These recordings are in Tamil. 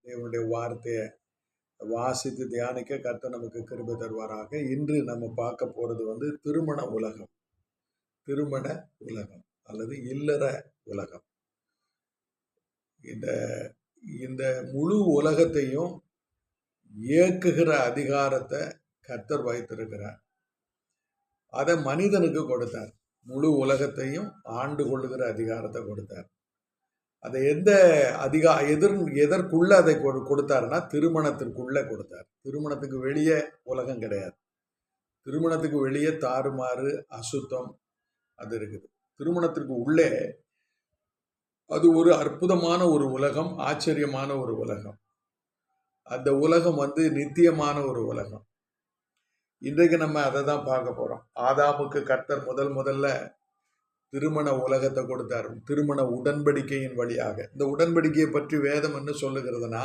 தேவனுடைய வார்த்தையை வாசித்து தியானிக்க கர்த்தர் நமக்கு கிருபை தருவாராக. இன்று நம்ம பார்க்க போறது வந்து திருமண உலகம். திருமண உலகம் அல்லது இல்லற உலகம். இந்த இந்த முழு உலகத்தையும் இயக்குகிற அதிகாரத்தை கர்த்தர் வைத்திருக்கிறார். அதை மனிதனுக்கு கொடுத்தார். முழு உலகத்தையும் ஆண்டு கொள்ளுகிற அதிகாரத்தை கொடுத்தார். அதை எந்த எதற்குள்ள அதை கொடுத்தாருன்னா திருமணத்திற்குள்ள கொடுத்தார். திருமணத்துக்கு வெளியே உலகம் கிடையாது. திருமணத்துக்கு வெளியே தாறுமாறு அசுத்தம் அது இருக்குது. திருமணத்திற்கு உள்ளே அது ஒரு அற்புதமான ஒரு உலகம், ஆச்சரியமான ஒரு உலகம். அந்த உலகம் வந்து நித்தியமான ஒரு உலகம். இன்றைக்கு நம்ம அதை தான் பார்க்க போறோம். ஆதாமுக்கு கர்த்தர் முதல்ல திருமண உலகத்தை கொடுத்தார், திருமண உடன்படிக்கையின் வழியாக. இந்த உடன்படிக்கையை பற்றி வேதம் என்ன சொல்லுகிறதுனா,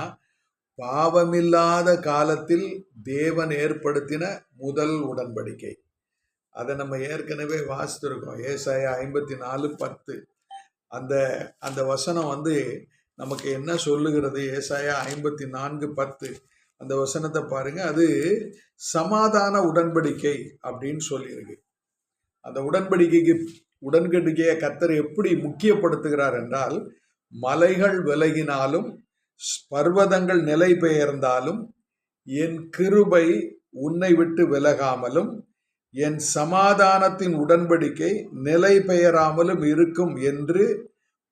பாவமில்லாத காலத்தில் தேவன் ஏற்படுத்தின முதல் உடன்படிக்கை. அதை நம்ம ஏற்கனவே வாசித்திருக்கோம். ஏசாயா 54:10 அந்த வசனம் வந்து நமக்கு என்ன சொல்லுகிறது? ஏசாயா 54:10 அந்த வசனத்தை பாருங்க. அது சமாதான உடன்படிக்கை அப்படின்னு சொல்லியிருக்கு. அந்த உடன்படிக்கையை கர்த்தர் எப்படி முக்கியப்படுத்துகிறார் என்றால், மலைகள் விலகினாலும் பர்வதங்கள் நிலை பெயர்ந்தாலும் என் கிருபை உன்னை விட்டு விலகாமலும் என் சமாதானத்தின் உடன்படிக்கை நிலை பெயராமலும் இருக்கும் என்று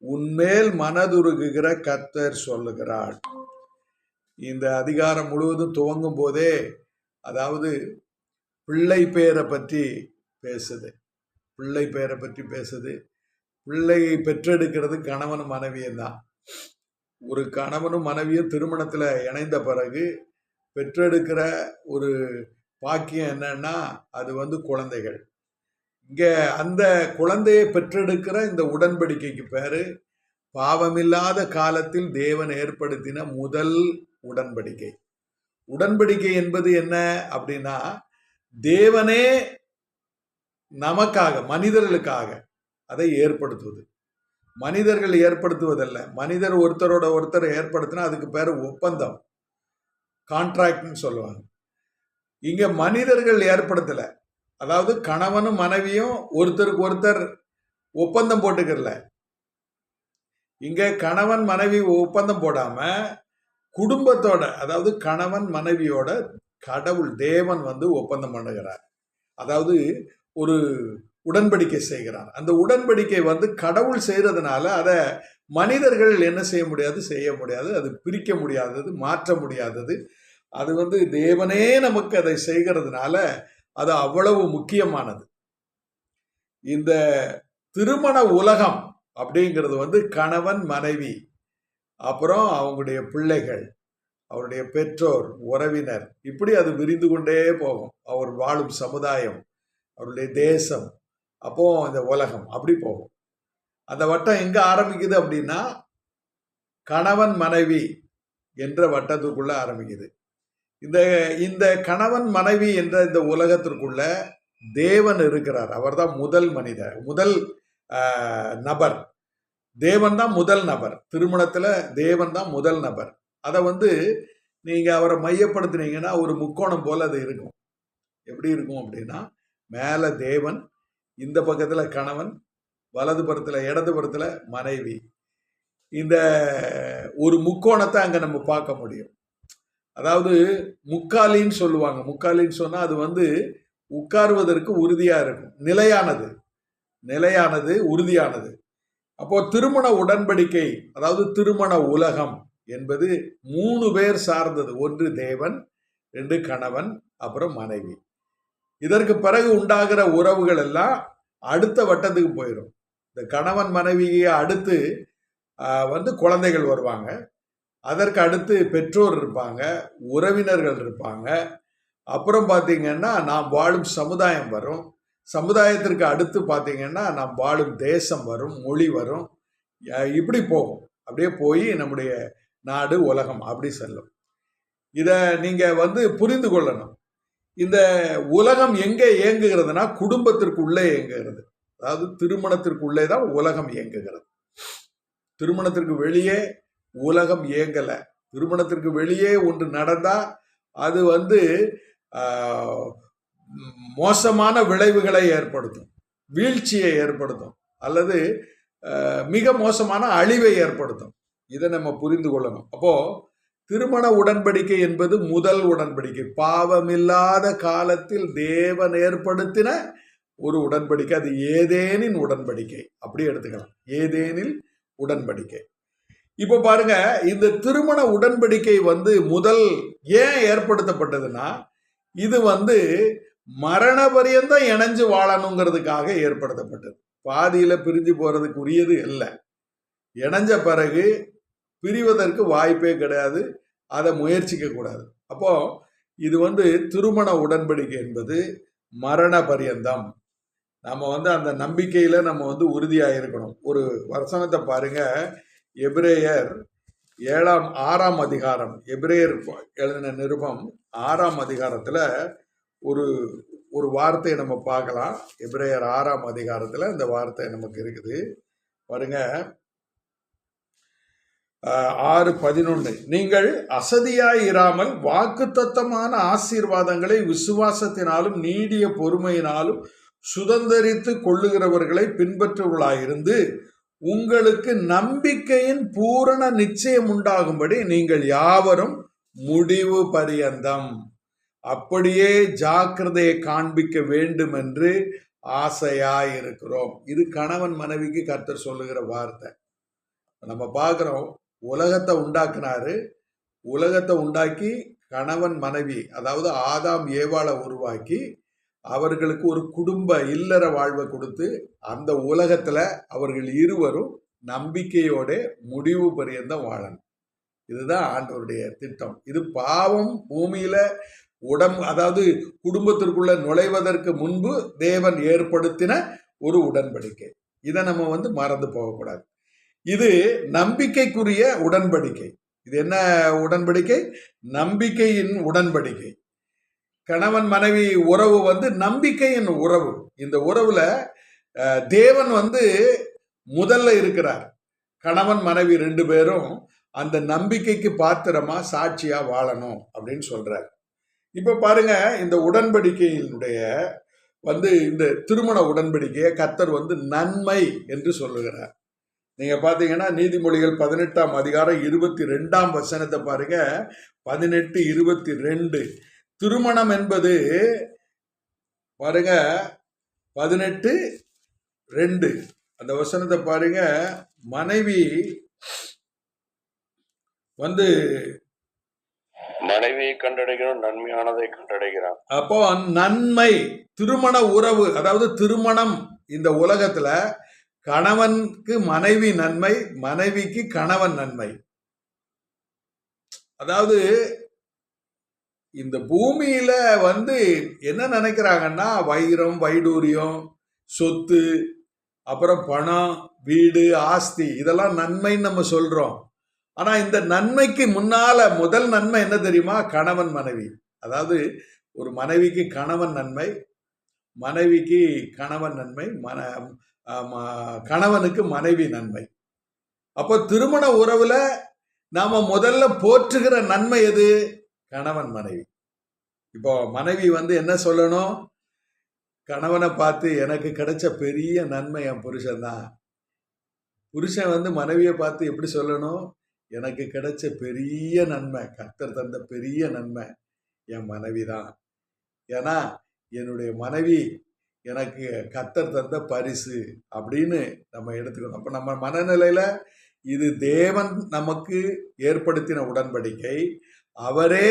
உன்மேல் மனதுருகுகிற கர்த்தர் சொல்லுகிறார். இந்த அதிகாரம் முழுவதும் துவங்கும் போதே அதாவது பிள்ளை பேரை பற்றி பேசுது. பிள்ளையை பெற்றெடுக்கிறது கணவன் மனைவியும் தான். ஒரு கணவனும் மனைவியும் திருமணத்தில் இணைந்த பிறகு பெற்றெடுக்கிற ஒரு பாக்கியம் என்னன்னா அது வந்து குழந்தைகள். இங்கே அந்த குழந்தையை பெற்றெடுக்கிற இந்த உடன்படிக்கைக்கு பேரு பாவமில்லாத காலத்தில் தேவன் ஏற்படுத்தின முதல் உடன்படிக்கை. உடன்படிக்கை என்பது என்ன அப்படின்னா, தேவனே நமக்காக மனிதர்களுக்காக அதை ஏற்படுத்துவது. மனிதர்கள் ஏற்படுத்துவதல்ல. மனிதர் ஒருத்தரோட ஒருத்தர் ஏற்படுத்தினா அதுக்கு பேர் ஒப்பந்தம், கான்ட்ராக்ட்னு சொல்லுவாங்க. இங்க மனிதர்கள் ஏற்படுத்தல. அதாவது கணவனும் மனைவியும் ஒருத்தருக்கு ஒருத்தர் ஒப்பந்தம் போட்டுக்கல. இங்க கணவன் மனைவி ஒப்பந்தம் போடாம குடும்பத்தோட, அதாவது கணவன் மனைவியோட கடவுள் தேவன் வந்து ஒப்பந்தம் பண்ணுகிறார். அதாவது ஒரு உடன்படிக்கை செய்கிறார். அந்த உடன்படிக்கை வந்து கடவுள் செய்யறதுனால அதை மனிதர்கள் என்ன செய்ய முடியாது. அது பிரிக்க முடியாதது, மாற்ற முடியாதது. அது வந்து தேவனே நமக்கு அதை செய்கிறதுனால அது அவ்வளவு முக்கியமானது. இந்த திருமண உலகம் அப்படிங்கிறது வந்து கணவன் மனைவி, அப்புறம் அவங்களுடைய பிள்ளைகள், அவருடைய பெற்றோர், உறவினர், இப்படி அது விரிந்து கொண்டே போகும். அவர் வாழும் சமுதாயம், அவருடைய தேசம், அப்போ இந்த உலகம் அப்படி போகும். அந்த வட்டம் எங்க ஆரம்பிக்குது அப்படின்னா கணவன் மனைவி என்ற வட்டத்துக்குள்ள ஆரம்பிக்குது. இந்த கணவன் மனைவி என்ற இந்த உலகத்திற்குள்ள தேவன் இருக்கிறார். அவர் தான் முதல் மனிதர், முதல் நபர். தேவன் தான் முதல் நபர். திருமணத்துல தேவன் தான் முதல் நபர். அதை வந்து நீங்க அவரை மையப்படுத்தினீங்கன்னா ஒரு முக்கோணம் போல அது இருக்கும். எப்படி இருக்கும் அப்படின்னா, மேல தேவன், இந்த பக்கத்துல கணவன், வலது புறத்துல இடது புறத்துல மனைவி. இந்த ஒரு முக்கோணத்தை அங்க நம்ம பார்க்க முடியும். அதாவது முக்காலின்னு சொல்லுவாங்க. முக்காலின்னு சொன்னா அது வந்து உட்காருவதற்கு உறுதியா இருக்கும், நிலையானது, உறுதியானது. அப்போ திருமண உடன்படிக்கை, அதாவது திருமண உலகம் என்பது 3 பேர் சார்ந்தது. ஒன்று தேவன், 2 கணவன், அப்புறம் மனைவி. இதற்கு பிறகு உண்டாகிற உறவுகள் எல்லாம் அடுத்த வட்டத்துக்கு போயிடும். இந்த கணவன் மனைவியை அடுத்து வந்து குழந்தைகள் வருவாங்க. அதற்கு அடுத்து பெற்றோர் இருப்பாங்க, உறவினர்கள் இருப்பாங்க. அப்புறம் பார்த்தீங்கன்னா நாம் வாழும் சமுதாயம் வரும். சமுதாயத்திற்கு அடுத்து பார்த்தீங்கன்னா நாம் வாழும் தேசம் வரும், மொழி வரும். இப்படி போகும். அப்படியே போய் நம்முடைய நாடு, உலகம் அப்படி செல்லும். இதை நீங்க வந்து புரிந்து கொள்ளணும். இந்த உலகம் எங்கே இயங்குகிறதுனா குடும்பத்திற்குள்ளே இயங்குகிறது. அதாவது திருமணத்திற்குள்ளே தான் உலகம் இயங்குகிறது. திருமணத்திற்கு வெளியே உலகம் இயங்கலை. திருமணத்திற்கு வெளியே ஒன்று நடந்தா அது வந்து மோசமான விளைவுகளை ஏற்படுத்தும், வீழ்ச்சியை ஏற்படுத்தும், அல்லது மிக மோசமான அழிவை ஏற்படுத்தும். இதை நம்ம புரிந்து கொள்ளணும். அப்போ திருமண உடன்படிக்கை என்பது முதல் உடன்படிக்கை, பாவமில்லாத காலத்தில் தேவன் ஏற்படுத்தின ஒரு உடன்படிக்கை. அது ஏதேனின் உடன்படிக்கை, அப்படி எடுத்துக்கலாம், ஏதேனில் உடன்படிக்கை. இப்போ பாருங்க, இந்த திருமண உடன்படிக்கை வந்து முதல் ஏன் ஏற்படுத்தப்பட்டதுன்னா, இது வந்து மரண பரியந்தம் இணைஞ்சு வாழணுங்கிறதுக்காக ஏற்படுத்தப்பட்டது. பாதியில பிரிஞ்சு போறதுக்கு உரியது இல்லை. இணைஞ்ச பிறகு பிரிவதற்கு வாய்ப்பே கிடையாது, அதை முயற்சிக்க கூடாது. அப்போ இது வந்து திருமண உடன்படிக்கை என்பது மரண பரியந்தம். நம்ம வந்து அந்த நம்பிக்கையில நம்ம வந்து உறுதியாக இருக்கணும். ஒரு வசனத்தை பாருங்க, எபிரேயர் 6ஆம் அதிகாரம், எபிரேயர் எழுதின நிருபம் 6ஆம் அதிகாரத்தில் ஒரு வார்த்தையை நம்ம பார்க்கலாம். எபிரேயர் 6ஆம் அதிகாரத்தில் இந்த வார்த்தை நமக்கு இருக்குது பாருங்க. 6:11, நீங்கள் அசதியாய் இராமல் வாக்குத்தத்தமான ஆசீர்வாதங்களை விசுவாசத்தினாலும் நீடிய பொறுமையினாலும் சுதந்தரித்து கொள்ளுகிறவர்களை பின்பற்றுவர்களாயிருந்து உங்களுக்கு நம்பிக்கையின் பூரண நிச்சயம் உண்டாகும்படி நீங்கள் யாவரும் முடிவு பரியந்தம் அப்படியே ஜாக்கிரதையை காண்பிக்க வேண்டும் என்று ஆசையாயிருக்கிறோம். இது கணவன் மனைவிக்கு கர்த்தர் சொல்லுகிற வார்த்தை. நம்ம பார்க்குறோம், உலகத்தை உண்டாக்குனாரு. உலகத்தை உண்டாக்கி கணவன் மனைவி, அதாவது ஆதாம் ஏவாளை உருவாக்கி அவர்களுக்கு ஒரு குடும்ப இல்லற வாழ்வை கொடுத்து அந்த உலகத்தில் அவர்கள் இருவரும் நம்பிக்கையோட முடிவு பரியந்தம் வாழணும். இதுதான் ஆண்டவருடைய திட்டம். இது பாவம் பூமியில அதாவது குடும்பத்திற்குள்ள நுழைவதற்கு முன்பு தேவன் ஏற்படுத்தின ஒரு உடன்படிக்கை. இதை நம்ம வந்து மறந்து போகக்கூடாது. இது நம்பிக்கைக்குரிய உடன்படிக்கை. இது என்ன உடன்படிக்கை? நம்பிக்கையின் உடன்படிக்கை. கணவன் மனைவி உறவு வந்து நம்பிக்கையின் உறவு. இந்த உறவுல தேவன் வந்து முதல்ல இருக்கிறார். கணவன் மனைவி 2 பேரும் அந்த நம்பிக்கைக்கு பாத்திரமா சாட்சியா வாழணும் அப்படின்னு சொல்றார். இப்ப பாருங்க, இந்த உடன்படிக்கையினுடைய வந்து இந்த திருமண உடன்படிக்கையை கர்த்தர் வந்து நன்மை என்று சொல்லுகிறார். நீங்க பாத்தீங்கன்னா நீதிமொழிகள் 18ஆம் அதிகாரம் 22ஆம் வசனத்தை பாருங்க. 18:22 திருமணம் என்பது பாருங்க, 18:2 அந்த வசனத்தை பாருங்க. மனைவி வந்து மனைவியை கண்டடைகிறோம், நன்மையானதை கண்டடைகிறான். அப்போ நன்மை திருமண உறவு, அதாவது திருமணம் இந்த உலகத்துல கணவனுக்கு மனைவி நன்மை, மனைவிக்கு கணவன் நன்மை. அதாவது இந்த பூமியில வந்து என்ன நினைக்கிறாங்கன்னா, வைரம் வைடூரியம் சொத்து அப்புறம் பணம் வீடு ஆஸ்தி இதெல்லாம் நன்மைன்னு நம்ம சொல்றோம். ஆனா இந்த நன்மைக்கு முன்னால முதல் நன்மை என்ன தெரியுமா? கணவன் மனைவி. அதாவது ஒரு மனைவிக்கு கணவன் நன்மை, மனைவிக்கு கணவன் நன்மை, கணவனுக்கு மனைவி நன்மை. அப்போ திருமண உறவுல நாம முதல்ல போற்றுகிற நன்மை எது? கணவன் மனைவி. இப்போ மனைவி வந்து என்ன சொல்லணும்? கணவனை பார்த்து எனக்கு கிடைச்ச பெரிய நன்மை என் புருஷன் தான். புருஷன் வந்து மனைவியை பார்த்து எப்படி சொல்லணும்? எனக்கு கிடைச்ச பெரிய நன்மை, கர்த்தர் தந்த பெரிய நன்மை என் மனைவி தான். ஏன்னா என்னுடைய மனைவி எனக்கு கர்த்தர் தந்த பரிசு அப்படின்னு நம்ம எடுத்துக்கணும். அப்போ நம்ம மனநிலையில இது தேவன் நமக்கு ஏற்படுத்தின உடன்படிக்கை. அவரே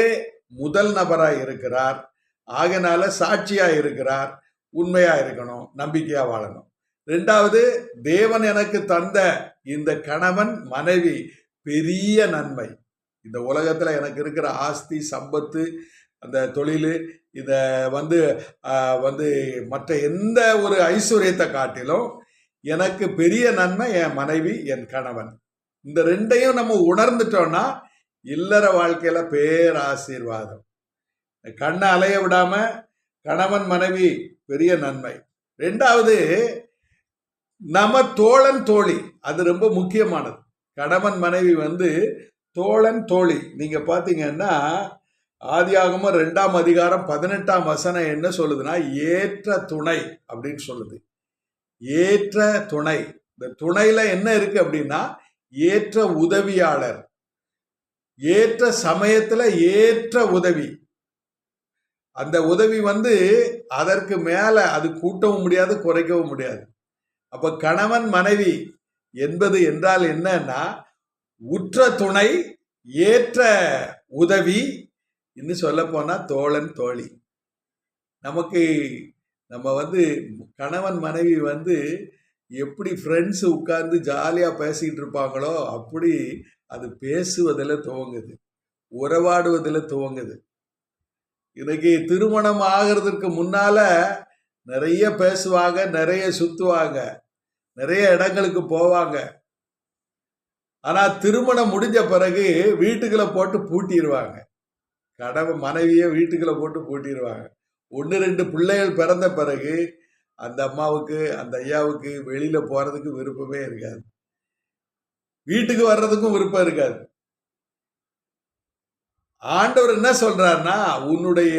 முதல் நபராக இருக்கிறார். ஆகையினால சாட்சியாக இருக்கிறார். உண்மையாக இருக்கணும், நம்பிக்கையாக வாழணும். 2வது, தேவன் எனக்கு தந்த இந்த கணவன் மனைவி பெரிய நன்மை. இந்த உலகத்தில் எனக்கு இருக்கிற ஆஸ்தி சம்பத்து அந்த தொழில் இதை வந்து மற்ற எந்த ஒரு ஐஸ்வர்யத்தை காட்டிலும் எனக்கு பெரிய நன்மை என் மனைவி என் கணவன். இந்த 2ஐயும் நம்ம உணர்ந்துட்டோம்னா இல்லற வாழ்க்கையில பேராசீர்வாதம். கண்ணை அலைய விடாம கணவன் மனைவி பெரிய நன்மை. 2வது, நம்ம தோழன் தோழி, அது ரொம்ப முக்கியமானது. கணவன் மனைவி வந்து தோழன் தோழி நீங்க பாத்தீங்கன்னா ஆதியாகமம் 2ஆம் அதிகாரம் 18ஆம் வசனம் என்ன சொல்லுதுன்னா, ஏற்ற துணை அப்படின்னு சொல்லுது. ஏற்ற துணை. இந்த துணையில என்ன இருக்கு அப்படின்னா, ஏற்ற உதவியாளர், ஏற்ற சமயத்துல ஏற்ற உதவி. அந்த உதவி அதற்கு மேல அது கூட்டவும் முடியாது, குறைக்கவும் முடியாது. அப்ப கணவன் மனைவி என்பது என்றால் என்னன்னா, உற்ற துணை, ஏற்ற உதவி, இன்னும் சொல்ல போனா தோழன் தோழி. நமக்கு நம்ம கணவன் மனைவி எப்படி ஃப்ரெண்ட்ஸ் உட்கார்ந்து ஜாலியா பேசிக்கிட்டு இருப்பாங்களோ அப்படி அது பேசுவதில் துவங்குது, உறவாடுவதில் துவங்குது. இன்னைக்கு திருமணம் ஆகிறதுக்கு முன்னால நிறைய பேசுவாங்க, நிறைய சுத்துவாங்க, நிறைய இடங்களுக்கு போவாங்க. ஆனா திருமணம் முடிஞ்ச பிறகு வீட்டுக்குள்ள போட்டு பூட்டிடுவாங்க. கணவன் மனைவியை வீட்டுக்குள்ள போட்டு பூட்டிடுவாங்க. 1-2 பிள்ளைகள் பிறந்த பிறகு அந்த அம்மாவுக்கு அந்த ஐயாவுக்கு வெளியில போறதுக்கு விருப்பமே இருக்காது, வீட்டுக்கு வர்றதுக்கும் விருப்பம் இருக்காது. ஆண்டவர் என்ன சொல்றாருன்னா, உன்னுடைய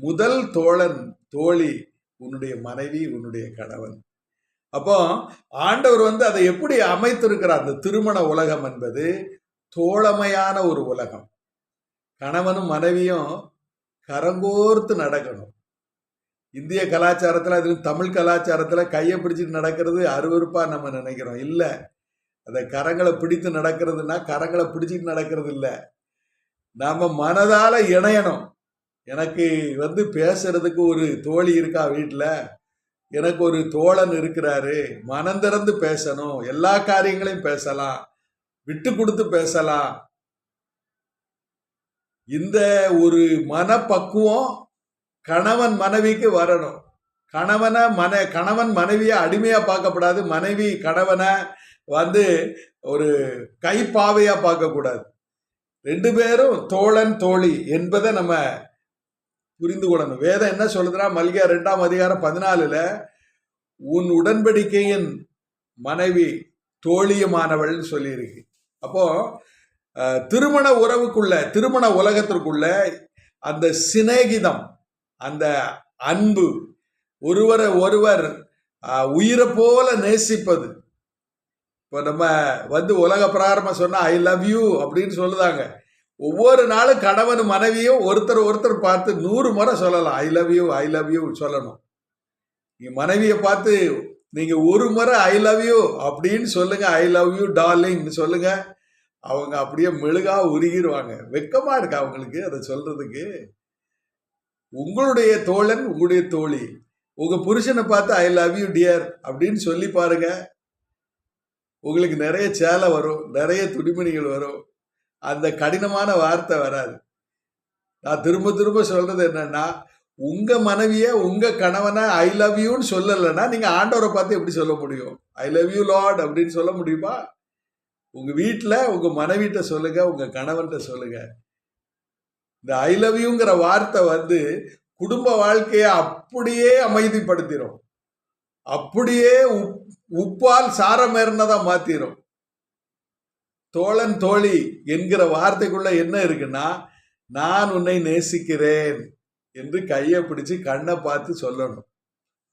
முதல் தோழன் தோழி உன்னுடைய மனைவி, உன்னுடைய கணவன். அப்போ ஆண்டவர் அதை எப்படி அமைத்திருக்கிறார்? அந்த திருமண உலகம் என்பது தோழமையான ஒரு உலகம். கணவனும் மனைவியும் கரங்கோர்த்து நடக்கணும். இந்திய கலாச்சாரத்தில், அதிலும் தமிழ் கலாச்சாரத்தில் கையை பிடிச்சிட்டு நடக்கிறது அருவருப்பா நம்ம நினைக்கிறோம். இல்லை, அந்த கரங்களை பிடித்து நடக்கிறதுனா கரங்களை பிடிச்சிட்டு நடக்கிறது இல்லை, நாம மனதால இணையணும். எனக்கு பேசுறதுக்கு ஒரு தோழி இருக்கா வீட்டில், எனக்கு ஒரு தோழன் இருக்கிறாரு, மனம் திறந்து பேசணும், எல்லா காரியங்களையும் பேசலாம், விட்டு கொடுத்து பேசலாம். இந்த ஒரு மனப்பக்குவம் கணவன் மனைவிக்கு வரணும். கணவன் மனைவியை அடிமையா பார்க்கப்படாது, மனைவி கணவனை ஒரு கைப்பாவையா பார்க்கக்கூடாது. 2 பேரும் தோழன் தோழி என்பதை நம்ம புரிந்து கொள்ளணும். வேதம் என்ன சொல்லுதுன்னா, மல்கியா 2ஆம் அதிகாரம் 14ல உன் உடன்படிக்கையின் மனைவி தோழியமானவள் சொல்லியிருக்கு. அப்போ திருமண உறவுக்குள்ள, திருமண உலகத்திற்குள்ள அந்த சிநேகிதம், அந்த அன்பு, ஒருவரை ஒருவர் உயிரை போல நேசிப்பது. இப்போ நம்ம உலக பிரகாரமா சொன்னா ஐ லவ் யூ அப்படின்னு சொல்லுதாங்க. ஒவ்வொரு நாளும் கணவன் மனைவியும் ஒருத்தர் பார்த்து 100 முறை சொல்லலாம், I love you, I love you சொல்லணும். நீங்க மனைவியை பார்த்து நீங்க ஒரு முறை ஐ லவ் யூ அப்படின்னு சொல்லுங்க, ஐ லவ் யூ டார்லிங் சொல்லுங்க, அவங்க அப்படியே மெழுகா உருகிடுவாங்க. வெக்கமா இருக்கு அவங்களுக்கு அதை சொல்றதுக்கு. உங்களுடைய தோழன், உங்களுடைய தோழி, உங்க புருஷனை பார்த்து ஐ லவ் யூ டியர் அப்படின்னு சொல்லி பாருங்க, உங்களுக்கு நிறைய சேலை வரும், நிறைய துணிமணிகள் வரும், அந்த கடினமான வார்த்தை வராது. நான் திரும்ப திரும்ப சொல்றது என்னன்னா, உங்க மனைவிய உங்க கணவனை ஐ லவ் யூன்னு சொல்லலைன்னா நீங்க ஆண்டவரை பார்த்து எப்படி சொல்ல முடியும்? ஐ லவ் யூ லார்ட் அப்படின்னு சொல்ல முடியுமா? உங்க வீட்டில் உங்க மனைவிட்ட சொல்லுங்க, உங்க கணவன்கிட்ட சொல்லுங்க. இந்த ஐ லவ் யூங்கிற வார்த்தை குடும்ப வாழ்க்கையை அப்படியே அமைதிப்படுத்திடும், அப்படியே உப்பால் சாரமேறினதா மாத்திரும். தோழன் தோழி என்கிற வார்த்தைக்குள்ள என்ன இருக்குன்னா, நான் உன்னை நேசிக்கிறேன் என்று கையை பிடிச்சு கண்ணை பார்த்து சொல்லணும்,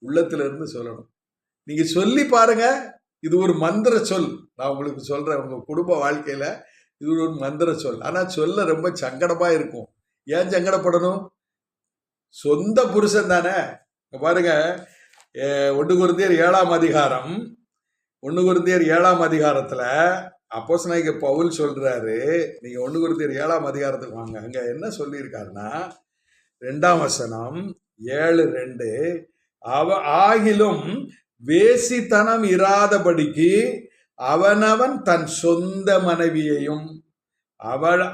உள்ளத்துல இருந்து சொல்லணும். நீங்க சொல்லி பாருங்க, இது ஒரு மந்திர சொல். நான் உங்களுக்கு சொல்றேன், உங்க குடும்ப வாழ்க்கையில இது ஒரு மந்திர சொல். ஆனா சொல்ல ரொம்ப சங்கடமா இருக்கும். ஏன் சங்கடப்படணும்? சொந்த புருஷன் தானே. பாருங்க, 1 கொரிந்தியர் 7ஆம் அதிகாரம், 1 கொரிந்தியர் 7ஆம் அதிகாரத்துல அப்போஸ்தலனாகிய பவுல் சொல்றாரு. நீங்க 1 கொரிந்தியர் 7ஆம் அதிகாரத்துக்கு வாங்க. அங்க என்ன சொல்லியிருக்காருன்னா, 2ஆம் வசனம் 7:2, ஆகிலும் வேசித்தனம் இராதபடிக்கு அவனவன் தன் சொந்த மனைவியையும்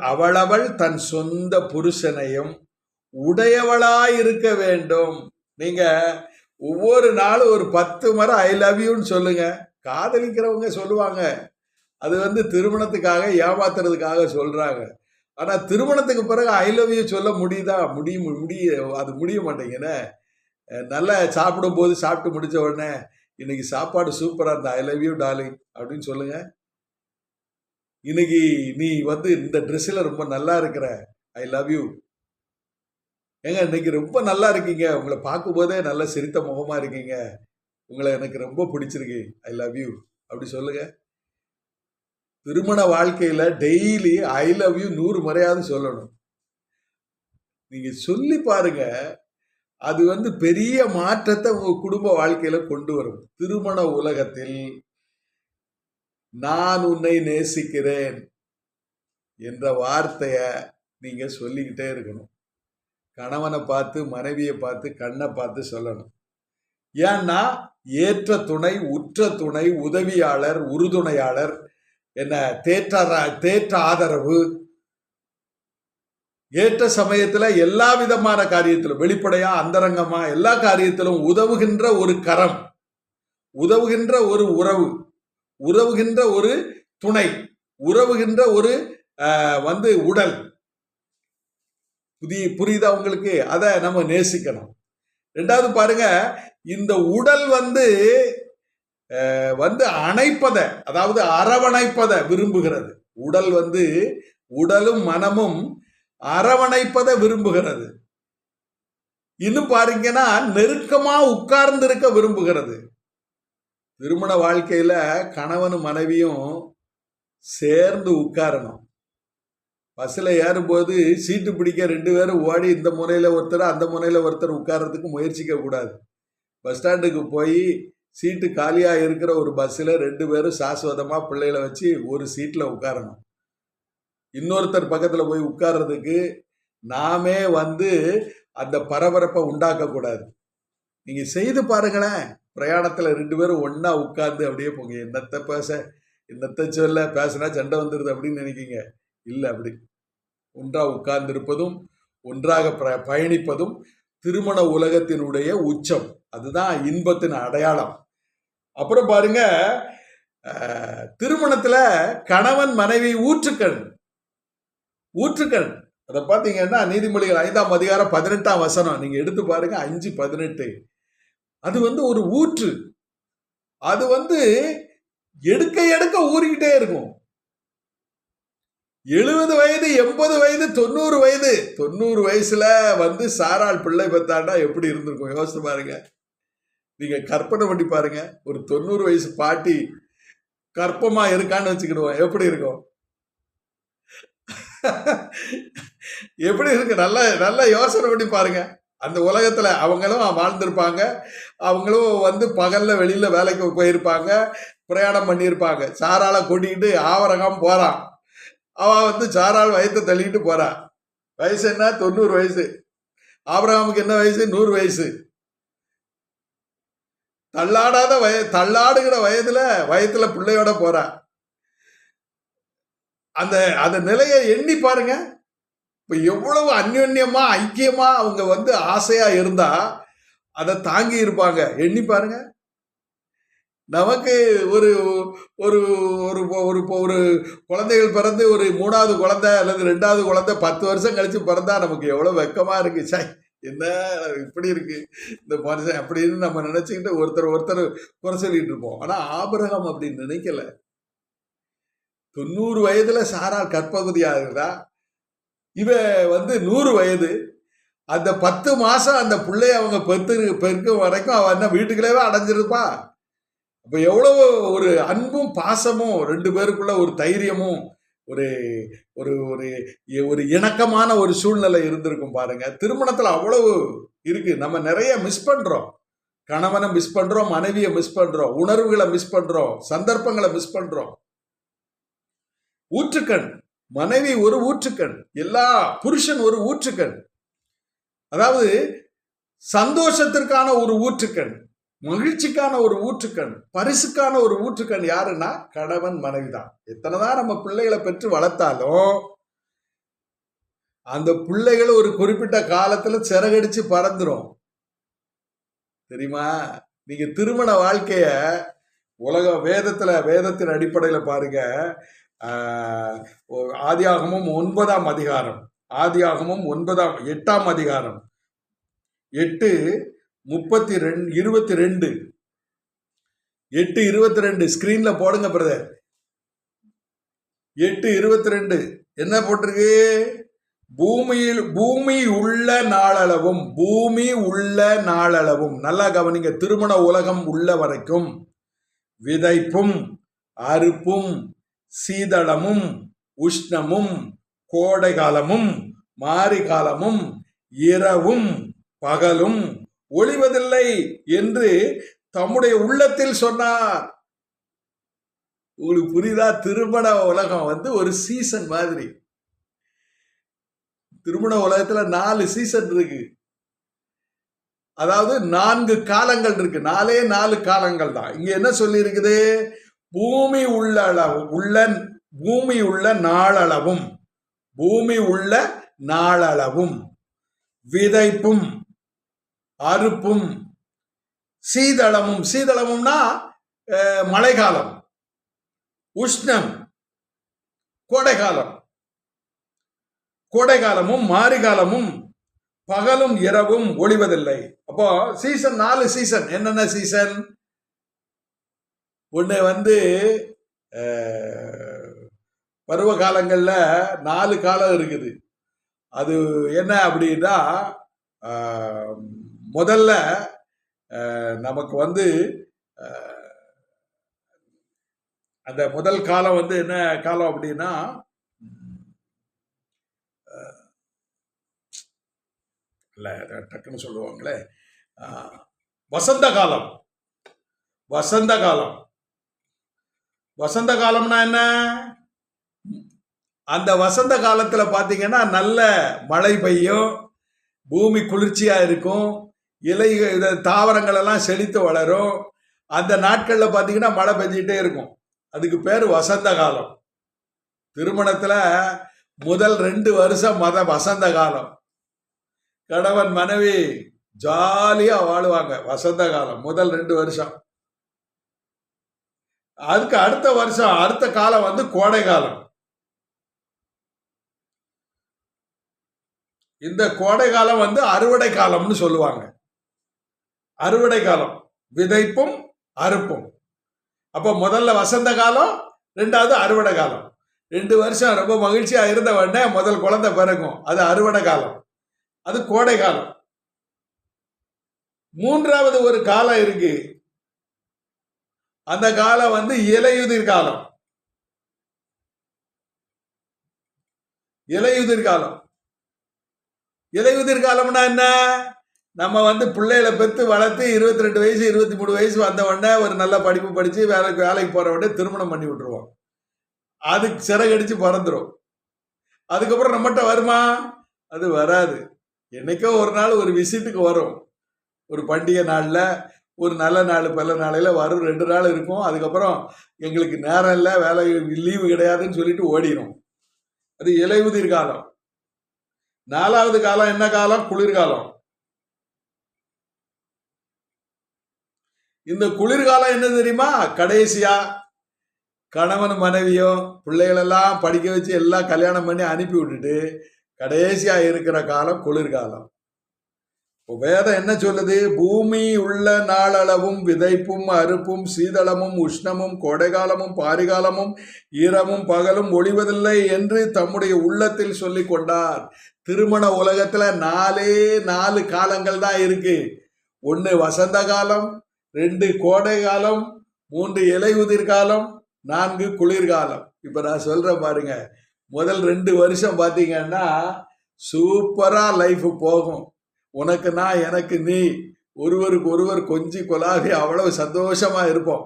அவளவள் தன் சொந்த புருஷனையும் உடையவளாயிருக்க வேண்டும். நீங்க ஒவ்வொரு நாளும் ஒரு 10 முறை ஐ லவ் யூன்னு சொல்லுங்க. காதலிக்கிறவங்க சொல்லுவாங்க, அது திருமணத்துக்காக ஏமாத்துறதுக்காக சொல்றாங்க. ஆனா திருமணத்துக்கு பிறகு ஐ லவ் யூ சொல்ல முடியுதா? அது முடிய மாட்டேங்குன்னு. நல்லா சாப்பிடும் போது சாப்பிட்டு முடிச்ச உடனே இன்னைக்கு சாப்பாடு சூப்பரா இருந்தா ஐ லவ் யூ டார்லிங் அப்படின்னு சொல்லுங்க. இன்னைக்கு நீ வந்து இந்த ட்ரெஸ்ஸில் ரொம்ப நல்லா இருக்கிற, ஐ லவ் யூ. ஏங்க இன்னைக்கு ரொம்ப நல்லா இருக்கீங்க, உங்களை பார்க்கும்போதே நல்ல சிரித்த முகமா இருக்கீங்க, உங்களை எனக்கு ரொம்ப பிடிச்சிருக்கு, ஐ லவ் யூ அப்படி சொல்லுங்க. திருமண வாழ்க்கையில டெய்லி ஐ லவ் யூ 100 முறையாவது சொல்லணும். நீங்க சொல்லி பாருங்க, அது வந்து பெரிய மாற்றத்தை உங்க குடும்ப வாழ்க்கையில கொண்டு வரும். திருமண உலகத்தில் நான் உன்னை நேசிக்கிறேன் என்ற வார்த்தைய நீங்க சொல்லிக்கிட்டே இருக்கணும். கணவனை பார்த்து, மனைவியை பார்த்து, கண்ணை பார்த்து சொல்லணும். ஏன்னா ஏற்ற துணை, உற்ற துணை, உதவியாளர், உறுதுணையாளர், என்ன தேற்ற ஆதரவு, ஏற்ற சமயத்துல எல்லா விதமான காரியத்திலும் வெளிப்படையா அந்தரங்கமா எல்லா காரியத்திலும் உதவுகின்ற ஒரு கரம், உதவுகின்ற ஒரு உறவு, உறவுகின்ற ஒரு துணை, உறவுகின்ற ஒரு வந்து உடல். புரியுதா உங்களுக்கு? அதை நம்ம நேசிக்கணும். ரெண்டாவது பாருங்க, இந்த உடல் வந்து அணைப்பதை, அதாவது அரவணைப்பதை விரும்புகிறது. உடல் வந்து உடலும் மனமும் அரவணைப்பதை விரும்புகிறது. இன்னும் பாருங்கன்னா நெருக்கமா உட்கார்ந்து இருக்க விரும்புகிறது. திருமண வாழ்க்கையில கணவனும் மனைவியும் சேர்ந்து உட்காரணும். பஸ்ஸில் ஏறும்போது சீட்டு பிடிக்க 2 பேரும் ஓடி இந்த முனையில் ஒருத்தர் அந்த முனையில் ஒருத்தர் உட்கார்றதுக்கு முயற்சிக்க கூடாது. பஸ் ஸ்டாண்டுக்கு போய் சீட்டு காலியாக இருக்கிற ஒரு பஸ்ஸில் 2 பேரும் சாஸ்வதமாக பிள்ளைகளை வச்சு ஒரு சீட்டில் உட்காரணும். இன்னொருத்தர் பக்கத்தில் போய் உட்கார்றதுக்கு நாமே வந்து அந்த பரபரப்பை உண்டாக்கக்கூடாது. நீங்கள் செய்து பாருங்களேன். பிரயாணத்தில் 2 பேரும் ஒன்றா உட்கார்ந்து அப்படியே போங்க. என்னத்தை பேச, என்னத்தை சொல்ல, பேசினா சண்டை வந்துடுது அப்படின்னு நினைக்கிங்க. இல்லை, அப்படி ஒன்றாக உட்கார்ந்து இருப்பதும் ஒன்றாக பயணிப்பதும் திருமண உலகத்தினுடைய உச்சம். அதுதான் இன்பத்தின் அடையாளம். அப்புறம் பாருங்க, திருமணத்துல கணவன் மனைவி ஊற்றுக்கண். அதை பார்த்தீங்கன்னா நீதிமொழிகள் 5ஆம் அதிகாரம் 18ஆம் வசனம் நீங்க எடுத்து பாருங்க. 5:18. அது வந்து ஒரு ஊற்று. அது வந்து எடுக்க எடுக்க ஊறிக்கிட்டே இருக்கும். 70 வயது, 80 வயது, 90 வயது, 90 வயசுல வந்து சாராள் பிள்ளை பெத்தாண்டா எப்படி இருந்திருக்கும் யோசிச்சு பாருங்க. நீங்க கற்பனை பண்ணி பாருங்க. ஒரு 90 வயசு பாட்டி கற்பமா இருக்கான்னு வச்சுக்கிடுவோம், எப்படி இருக்கும்? எப்படி இருக்கு? நல்ல யோசனை பண்ணி பாருங்க. அந்த உலகத்துல அவங்களும் வாழ்ந்திருப்பாங்க. அவங்களும் வந்து பகல்ல வெளியில வேலைக்கு போயிருப்பாங்க, பிரயாணம் பண்ணியிருப்பாங்க. சாராளை கொட்டிக்கிட்டு ஆவரகம் போறான். அவன் வந்து சாராள் வயத்தை தள்ளிட்டு போறான். வயசு என்ன? 90 வயசு. ஆபிரகாமுக்கு என்ன வயசு? 100 வயசு. தள்ளாடுகிற வயத்துல பிள்ளையோட போறான். அந்த நிலையை எண்ணி பாருங்க. இப்ப எவ்வளவு அந்யோன்யமா ஐக்கியமா அவங்க வந்து ஆசையா இருந்தா அதை தாங்கி இருப்பாங்க. எண்ணி பாருங்க. நமக்கு ஒரு ஒரு ஒரு ஒரு ஒரு குழந்தைகள் பிறந்து ஒரு 3வது குழந்தை அல்லது 2வது குழந்தை 10 வருஷம் கழிச்சு பிறந்தா நமக்கு எவ்வளவு வெக்கமா இருக்கு. சை, என்ன இப்படி இருக்கு இந்த மனுஷன் அப்படின்னு நம்ம நினைச்சுக்கிட்டு ஒருத்தர் குறை சொல்லிட்டு இருப்போம். ஆனா ஆபிரகாம் அப்படி நினைக்கல. 90 வயதுல சாராள் கற்பகுதி ஆகுதா, இவ வந்து 100 வயது. அந்த 10 மாசம் அந்த பிள்ளைய அவங்க பெருக்கும் வரைக்கும் அவன் என்ன வீட்டுக்குள்ளேயே அடைஞ்சிருப்பா. அப்ப எவ்வளவு ஒரு அன்பும் பாசமும் 2 பேருக்குள்ள ஒரு தைரியமும் ஒரு ஒரு ஒரு இணக்கமான ஒரு சூழ்நிலை இருந்திருக்கும் பாருங்க. திருமணத்துல அவ்வளவு இருக்கு. நம்ம நிறைய மிஸ் பண்றோம். கணவனை மிஸ் பண்றோம், மனைவியை மிஸ் பண்றோம், உணர்வுகளை மிஸ் பண்றோம், சந்தர்ப்பங்களை மிஸ் பண்றோம். ஊற்றுக்கண். மனைவி ஒரு ஊற்றுக்கண், எல்லா புருஷன் ஒரு ஊற்றுக்கண். அதாவது சந்தோஷத்திற்கான ஒரு ஊற்றுக்கண், மகிழ்ச்சிக்கான ஒரு ஊற்றுக்கண், பரிசுக்கான ஒரு ஊற்றுக்கண் யாருன்னா கணவன் மனைவி தான். எத்தனைதான் நம்ம பிள்ளைகளை பெற்று வளர்த்தாலும் அந்த பிள்ளைகள் ஒரு குறிப்பிட்ட காலத்துல சிறகடிச்சு பறந்துரும். தெரியுமா? நீங்க திருமண வாழ்க்கைய வேதத்தின் அடிப்படையில பாருங்க. ஆதியாகமம் 9ஆம் அதிகாரம், 8ஆம் அதிகாரம் 8:22 8:22 ஸ்கிரீன்ல போடுங்க பிரதர். 8:22 என்ன போட்டிருக்கு? பூமி உள்ள நாளளவும், பூமி உள்ள நாளளவும், நல்லா கவனிங்க, திருமண உலகம் உள்ள வரைக்கும் விதைப்பும் அறுப்பும் சீதளமும் உஷ்ணமும் கோடை காலமும் மாரி காலமும் இரவும் பகலும் ஒளிவதில்லை என்று தம்முடைய உள்ளத்தில் சொன்னார். உங்களுக்கு புரியுதா? திருமண உலகம் ஒரு சீசன் மாதிரி. திருமண உலகத்துல 4 சீசன் இருக்கு. அதாவது 4 காலங்கள் இருக்கு. 4 காலங்கள் தான். இங்க என்ன சொல்லி இருக்குது? பூமி உள்ள நாளளவும், பூமி உள்ள நாளளவும் விதைப்பும் அறுப்பும் சீதளமும், சீதளமும்னா மழைக்காலம், உஷ்ணம் கோடைகாலம், கோடைகாலமும் மாரிகாலமும் பகலும் இரவும் ஒளிவதில்லை. அப்போ சீசன் 4 சீசன். என்னென்ன சீசன்? ஒன்று பருவ காலங்களில் 4 காலம் இருக்குது. அது என்ன அப்படின்னா, முதல்ல நமக்கு அந்த முதல் காலம் என்ன காலம் அப்படின்னா, இல்லை டக்குன்னு சொல்லுவாங்களே, வசந்த காலம். வசந்த காலம், வசந்த காலம்னா என்ன? அந்த வசந்த காலத்துல பாத்தீங்கன்னா நல்ல மழை பெய்யும், பூமி குளிர்ச்சியா இருக்கும், இலை தாவரங்கள் எல்லாம் செழித்து வளரும். அந்த நாட்கள்ல பாத்தீங்கன்னா மழை பெஞ்சிட்டே இருக்கும். அதுக்கு பேர் வசந்த காலம். திருமணத்துல முதல் 2 வருஷம் வசந்த காலம். கணவன் மனைவி ஜாலியா வாழுவாங்க. வசந்த காலம் முதல் 2 வருஷம். அதுக்கு அடுத்த வருஷம் அடுத்த காலம் கோடை காலம். இந்த கோடை காலம் அறுவடை காலம்னு சொல்லுவாங்க. அறுவடை காலம், விதைப்பும் அறுப்பும். அப்ப முதல்ல வசந்த காலம், 2வது அறுவடை காலம். 2 வருஷம் ரொம்ப மகிழ்ச்சியா இருந்த உடனே முதல் குழந்தை பிறக்கும், அது அறுவடை காலம், அது கோடை காலம். 3வது ஒரு காலம் இருக்கு, அந்த காலம் இலையுதிர் காலம். இலையுதிர் காலம், இலையுதிர் காலம்னா என்ன? நம்ம பிள்ளைகளை பெற்று வளர்த்து 22 வயசு 23 வயசு வந்த உடனே ஒரு நல்ல படிப்பு படிச்சு வேலைக்கு போற உடனே திருமணம் பண்ணி விட்டுருவோம். அதுக்கு சிறகடிச்சு பறந்துடும். அதுக்கப்புறம் நம்மகிட்ட வருமா? அது வராது. என்னைக்கோ ஒரு நாள் ஒரு விசிட்டுக்கு வரும். ஒரு பண்டிகை நாளில், ஒரு நல்ல நாள் பல நாளையில் வரும். 2 நாள் இருக்கும். அதுக்கப்புறம் எங்களுக்கு நேரம் இல்லை, வேலை லீவு கிடையாதுன்னு சொல்லிட்டு ஓடிடும். அது இலையுதிர் காலம். 4வது காலம் என்ன காலம்? குளிர்காலம். இந்த குளிர்காலம் என்ன தெரியுமா? கடைசியா கணவன் மனைவியும் பிள்ளைகளெல்லாம் படிக்க வச்சு எல்லாம் கல்யாணம் பண்ணி அனுப்பி விட்டுட்டு கடைசியா இருக்கிற காலம் குளிர்காலம். வேதம் என்ன சொல்லுது? பூமி உள்ள நாளளவும் விதைப்பும் அறுப்பும் சீதளமும் உஷ்ணமும் கோடைகாலமும் பாரிகாலமும் ஈரமும் பகலும் ஒளிவதில்லை என்று தம்முடைய உள்ளத்தில் சொல்லி கொண்டார். திருமண உலகத்துல 4 காலங்கள் தான் இருக்கு. 1 வசந்த காலம், 2 கோடை காலம், 3 இலையுதிர் காலம், 4 குளிர்காலம். இப்ப நான் சொல்றேன் பாருங்க, முதல் 2 வருஷம் பாத்தீங்கன்னா சூப்பரா லைஃப் போகும். உனக்கு நான், எனக்கு நீ, ஒருவருக்கு ஒருவர் கொஞ்சி கொலாவி அவ்வளவு சந்தோஷமா இருப்போம்.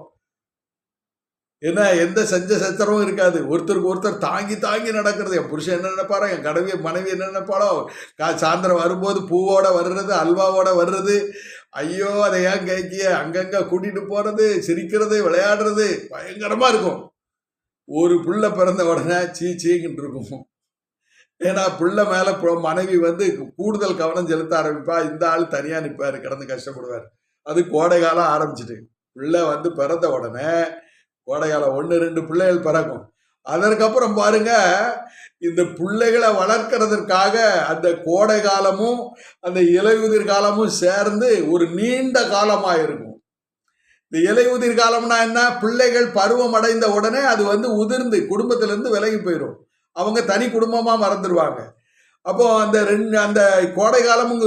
ஏன்னா எந்த சச்சரவும் இருக்காது. ஒருத்தருக்கு ஒருத்தர் தாங்கி தாங்கி நடக்கிறது. என் புருஷன் என்ன நினைப்பாரோ, என் மனைவி என்ன நினைப்பாளோ, சாயந்தரம் வரும்போது பூவோட வர்றது, அல்வாவோட வர்றது, ஐயோ அதை ஏன் கேட்கிய, அங்கங்க கூட்டிட்டு போறது, சிரிக்கிறது, விளையாடுறது பயங்கரமா இருக்கும். ஒரு புள்ள பிறந்த உடனே சீக்கிட்டு இருக்கும். ஏன்னா பிள்ளை மேல மனைவி கூடுதல் கவனம் செலுத்த ஆரம்பிப்பா. இந்த ஆள் தனியா நிற்பாரு, கிடந்து கஷ்டப்படுவார். அது கோடை காலம் ஆரம்பிச்சுட்டு பிள்ளை பிறந்த உடனே கோடை காலம் 1-2 பிள்ளைகள் பிறக்கும். அதற்கப்புறம் பாருங்க, இந்த பிள்ளைகளை வளர்க்கறதற்காக அந்த கோடை காலமும் அந்த இலையுதிர் காலமும் சேர்ந்து ஒரு நீண்ட காலமா இருக்கும். இந்த இலையுதிர் காலம்னா என்ன? பிள்ளைகள் பருவம் அடைந்த உடனே அது உதிர்ந்து குடும்பத்திலிருந்து விலகி போயிடும். அவங்க தனி குடும்பமா மறந்துடுவாங்க. அப்போ அந்த கோடை காலமும்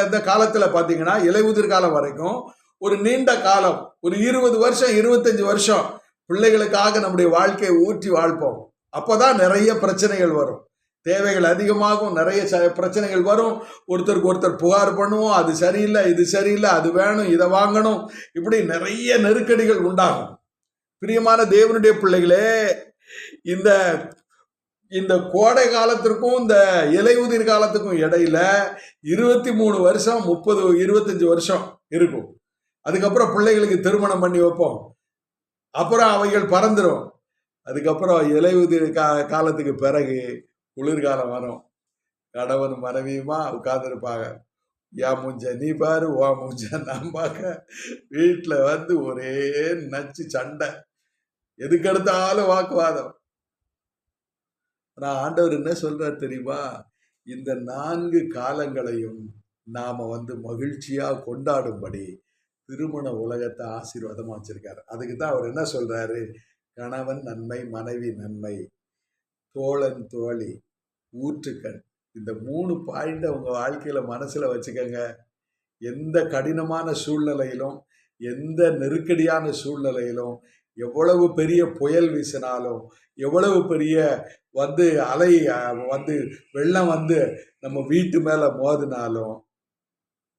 இந்த காலத்துல பாத்தீங்கன்னா இலையுதிர் காலம் வரைக்கும் ஒரு நீண்ட காலம், ஒரு 20 வருஷம் 25 வருஷம் பிள்ளைகளுக்காக நம்முடைய வாழ்க்கையை ஊற்றி வாழ்ப்போம். அப்பதான் நிறைய பிரச்சனைகள் வரும், தேவைகள் அதிகமாகும், நிறைய பிரச்சனைகள் வரும். ஒருத்தருக்கு ஒருத்தர் புகார் பண்ணுவோம், அது சரியில்லை, இது சரியில்லை, அது வேணும், இதை வாங்கணும், இப்படி நிறைய நெருக்கடிகள் உண்டாகும். பிரியமான தேவனுடைய பிள்ளைகளே, இந்த இந்த கோடை காலத்திற்கும் இந்த இலையுதிர் காலத்துக்கும் இடையில 23 வருஷம் 30 25 வருஷம் இருக்கும். அதுக்கப்புறம் பிள்ளைகளுக்கு திருமணம் பண்ணி வைப்போம். அப்புறம் அவைகள் பறந்துடும். அதுக்கப்புறம் இலையுதிர் காலத்துக்கு பிறகு குளிர்காலம் வரும். கணவன் மனைவியுமா உட்கார்ந்துருப்பாங்க. என் மூஞ்ச நீ பாரு, ஓ மூஞ்ச நான் பார்க்க. வீட்டில் ஒரே நச்சு சண்டை, எதுக்கெடுத்தாலும் வாக்குவாதம். நான் ஆண்டவர் என்ன சொல்றார் தெரியுமா? இந்த 4 காலங்களையும் நாம மகிழ்ச்சியா கொண்டாடும்படி திருமண உலகத்தை ஆசீர்வாதமா வச்சிருக்காரு. அதுக்கு தான் அவர் என்ன சொல்றாரு? கணவன் நன்மை, மனைவி நன்மை, தோழன் தோழி, ஊற்றுக்கண். இந்த 3 பாயிண்ட உங்க வாழ்க்கையில மனசுல வச்சுக்கங்க. எந்த கடினமான சூழ்நிலையிலும், எந்த நெருக்கடியான சூழ்நிலையிலும், எவ்வளவு பெரிய புயல் வீசினாலும், எவ்வளவு பெரிய அலை வெள்ளம் நம்ம வீட்டு மேல மோதினாலும்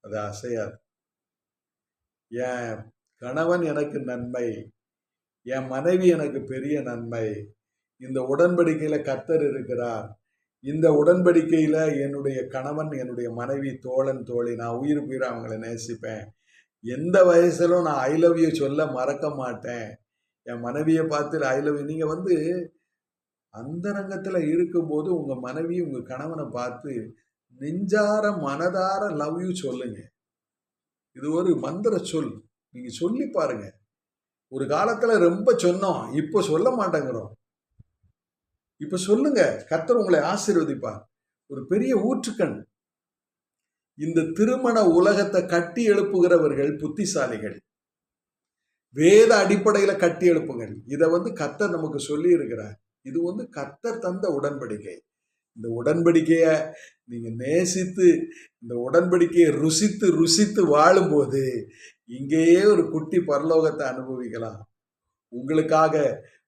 அது அசையாது. என் கணவன் எனக்கு நன்மை, என் மனைவி எனக்கு பெரிய நன்மை. இந்த உடன்படிக்கையில கர்த்தர் இருக்கிறார். இந்த உடன்படிக்கையில என்னுடைய கணவன், என்னுடைய மனைவி, தோழன் தோழி, நான் உயிருக்கு உயிரை அவங்களை நேசிப்பேன். எந்த வயசிலும் நான் ஐ லவ் யூ சொல்ல மறக்க மாட்டேன். என் மனைவியை பார்த்து ஐ லவ் யூ. நீங்க அந்தரங்கத்துல இருக்கும்போது உங்க மனைவி உங்க கணவனை பார்த்து நெஞ்சார மனதார லவ் யூ சொல்லுங்க. இது ஒரு மந்திர சொல். நீங்க சொல்லி பாருங்க. ஒரு காலத்துல ரொம்ப சொன்னோம், இப்ப சொல்ல மாட்டேங்கிறோம். இப்ப சொல்லுங்க, கர்த்தர் உங்களை ஆசீர்வதிப்பார். ஒரு பெரிய ஊற்றுக்கண். இந்த திருமண உலகத்தை கட்டி எழுப்புகிறவர்கள் புத்திசாலிகள். வேத அடிப்படையில கட்டி எழுப்புங்கள். இதை கர்த்தர் நமக்கு சொல்லி இருக்கிறார். இது கர்த்தர் தந்த உடன்படிக்கை. இந்த உடன்படிக்கையை நீங்க நேசித்து, இந்த உடன்படிக்கையை ருசித்து ருசித்து வாழும்போது இங்கேயே ஒரு குட்டி பரலோகத்தை அனுபவிக்கலாம்.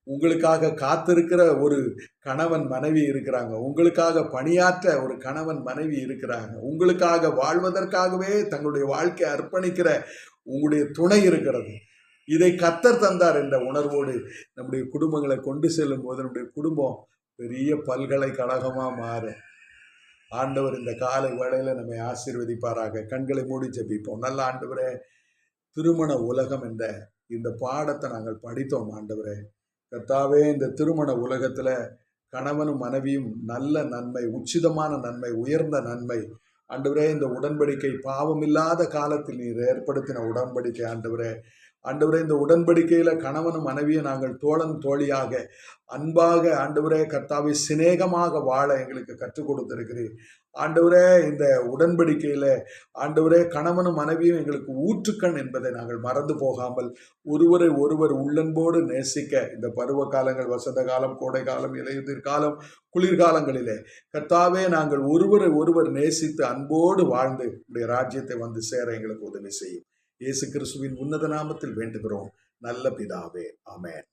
உங்களுக்காக காத்திருக்கிற ஒரு கணவன் மனைவி இருக்கிறாங்க. உங்களுக்காக பணியாற்ற ஒரு கணவன் மனைவி இருக்கிறாங்க. உங்களுக்காக வாழ்வதற்காகவே தங்களுடைய வாழ்க்கையை அர்ப்பணிக்கிற உங்களுடைய துணை இருக்கிறது. இதை கர்த்தர் தந்தார் என்ற உணர்வோடு நம்முடைய குடும்பங்களை கொண்டு செல்லும் போது நம்முடைய குடும்பம் பெரிய பல்கலைக்கழகமாக மாறும். ஆண்டவர் இந்த காலை வேளையில நம்மை ஆசீர்வதிப்பாராக. கண்களை மூடி ஜெபிப்போம். நல்ல ஆண்டவரே, திருமண உலகம் என்ற இந்த பாடத்தை நாங்கள் படித்தோம். ஆண்டவரே கர்த்தாவே, இந்த திருமண உலகத்துல கணவனும் மனைவியும் நல்ல நன்மை, உச்சிதமான நன்மை, உயர்ந்த நன்மை. ஆண்டவரே, இந்த உடன்படிக்கை பாவமில்லாத காலத்தில் நீர் ஏற்படுத்தின உடன்படிக்கை. ஆண்டவரே, இந்த உடன்படிக்கையில கணவனும் மனைவியை நாங்கள் தோழன் தோழியாக அன்பாக, ஆண்டவரே கர்த்தாவை சிநேகமாக வாழ எங்களுக்கு கற்றுக் கொடுத்திருக்கிறீர். ஆண்டவரே, இந்த உடன்படிக்கையில ஆண்டவரே கணவனும் மனைவியும் எங்களுக்கு ஊற்றுக்கண் என்பதை நாங்கள் மறந்து போகாமல் ஒருவரை ஒருவர் உள்ளன்போடு நேசிக்க இந்த பருவ காலங்கள், வசந்த காலம், கோடை காலம், இலையுதிர் காலம், குளிர்காலங்களிலே கர்த்தாவே நாங்கள் ஒருவரை ஒருவர் நேசித்து அன்போடு வாழ்ந்து உடைய ராஜ்யத்தை சேர எங்களுக்கு உதவி செய்யும். இயேசு கிறிஸ்துவின் உன்னத நாமத்தில் வேண்டுகிறோம் நல்ல பிதாவே. ஆமென்.